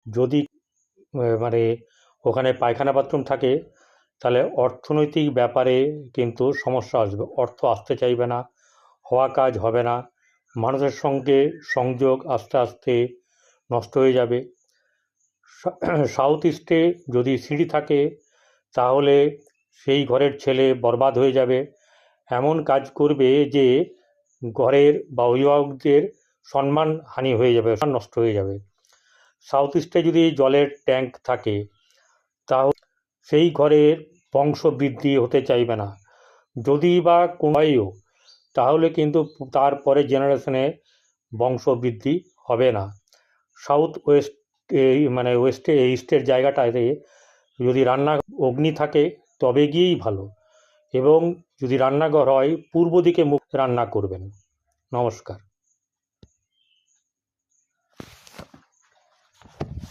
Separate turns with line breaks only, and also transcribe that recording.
যদি মানে ওখানে পায়খানা বাথরুম থাকে তাহলে অর্থনৈতিক ব্যাপারে কিন্তু সমস্যা আসবে, অর্থ আসতে চাইবে না, হওয়া কাজ হবে না, মানুষের সঙ্গে সংযোগ আস্তে আস্তে নষ্ট হয়ে যাবে। সাউথ ইস্টে যদি সিঁড়ি থাকে তাহলে সেই ঘরের ছেলে বরবাদ হয়ে যাবে, এমন কাজ করবে যে ঘরের বা অভিভাবকদের সম্মানহানি হয়ে যাবে, সম্মান নষ্ট হয়ে যাবে। সাউথ ইস্টে যদি জলের ট্যাঙ্ক থাকে তাহলে সেই ঘরের বংশবৃদ্ধি হতে চাইবে না, যদি বা কোনোও তাহলে কিন্তু তারপরে জেনারেশনে বংশবৃদ্ধি হবে না। সাউথ ওয়েস্ট মানে ওয়েস্টে ইস্টের জায়গাটাতে যদি রান্না অগ্নি থাকে তবে গিয়েই ভালো, এবং যদি রান্নাঘর হয় পূর্ব দিকে মুখ রান্না করবেন। নমস্কার।